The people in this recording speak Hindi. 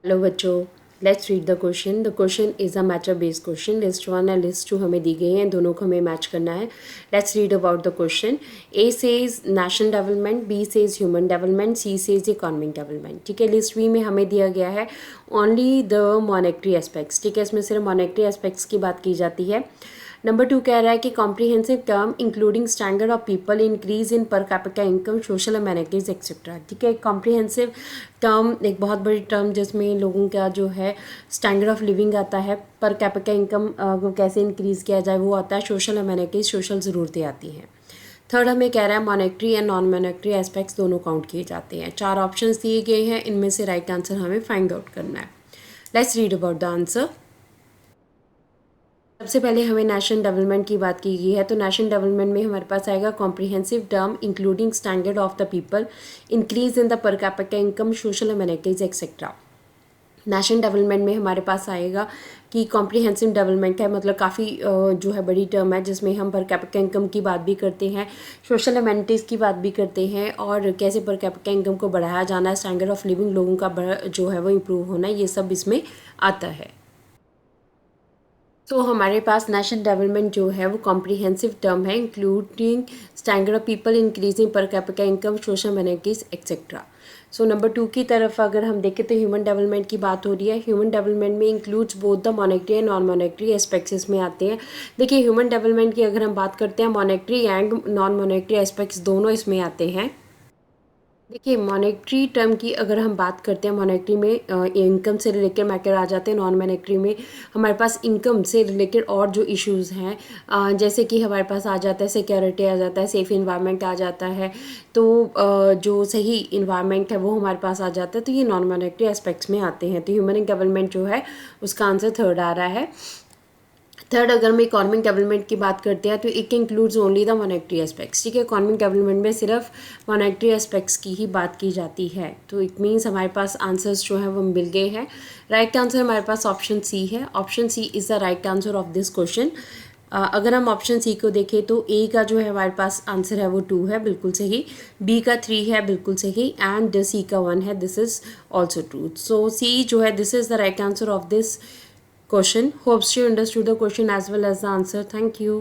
हेलो बच्चों, let's read the question. The question is a matter based question. List 1 और लिस्ट 2 हमें दी गई हैं, दोनों को हमें मैच करना है। Let's read about the question. A says national development, B says human development, C says economic development. ठीक है, लिस्ट बी में हमें दिया गया है ओनली द मॉनेटरी एस्पेक्ट्स। ठीक है, इसमें सिर्फ मॉनेटरी एस्पेक्ट्स की बात की जाती है। नंबर 2 कह रहा है कि comprehensive term including standard of people, increase in per capita income, social amenities etcetera. ठीक है, कॉम्प्रीहेंसिव टर्म एक बहुत बड़ी टर्म जिसमें लोगों का जो है स्टैंडर्ड ऑफ लिविंग आता है, पर कैपिटा इनकम को कैसे इंक्रीज़ किया जाए वो आता है, सोशल अमेनिटीज सोशल ज़रूरतें आती हैं। थर्ड हमें कह रहा है monetary and non monetary aspects दोनों काउंट किए जाते हैं। 4 ऑप्शंस दिए गए हैं, इनमें से राइट आंसर हमें फाइंड आउट करना है। Let's read about the answer. सबसे पहले हमें नेशनल डेवलपमेंट की बात की गई है, तो नेशनल डेवलपमेंट में हमारे पास आएगा comprehensive term including standard of the people, increase in the per capita income, social amenities etcetera. National development में हमारे पास आएगा कि कॉम्प्रिहेंसिव डेवलपमेंट है, मतलब काफ़ी जो है बड़ी टर्म है जिसमें हम पर कैपिटा इनकम की बात भी करते हैं, सोशल अमेनिटीज़ की बात भी करते हैं, और कैसे पर कैपिटा इनकम को बढ़ाया जाना है, स्टैंडर्ड ऑफ लिविंग लोगों का जो है वो इम्प्रूव होना है, ये सब इसमें आता है। तो हमारे पास नेशनल डेवलपमेंट जो है वो कॉम्प्रिहेंसिव टर्म है, including standard of people, increasing per capita income, social amenities etcetera. So number 2 की तरफ अगर हम देखें तो ह्यूमन डेवलपमेंट की बात हो रही है। ह्यूमन डेवलपमेंट में includes both the monetary and non monetary aspects में आते हैं। देखिए, ह्यूमन डेवलपमेंट की अगर हम बात करते हैं, monetary and non monetary aspects दोनों इसमें आते हैं। देखिए, मॉनेटरी टर्म की अगर हम बात करते हैं, मॉनेटरी में इनकम से रिलेटेड मैटर आ जाते हैं। नॉन मॉनेटरी में हमारे पास इनकम से रिलेटेड और जो इश्यूज़ हैं, जैसे कि हमारे पास आ जाता है सिक्योरिटी, आ जाता है सेफ इन्वायरमेंट, आ जाता है तो जो सही इन्वायरमेंट है वो हमारे पास आ जाता है। तो ये नॉन मॉनेटरी एस्पेक्ट्स में आते हैं। तो ह्यूमन डेवलपमेंट जो है उसका आंसर थर्ड आ रहा है। थर्ड, अगर हम इकोनॉमिक डेवलपमेंट की बात करते हैं तो it includes only the monetary aspects. ठीक है, इकोनॉमिक डेवलपमेंट में सिर्फ मॉनेटरी एस्पेक्ट्स की ही बात की जाती है। तो इट मीन्स हमारे पास आंसर्स जो हैं वो मिल गए हैं। राइट आंसर हमारे पास ऑप्शन सी है। Option C is the right answer of this question. अगर हम ऑप्शन सी को देखें तो ए का जो है हमारे पास आंसर है वो 2 है, बिल्कुल सही। बी का 3 है, बिल्कुल सही। एंड सी का 1 है, दिस इज़ ऑल्सो ट्रू। सो सी जो है this is the right answer of this question. Hopes you understood the question as well as the answer. Thank you.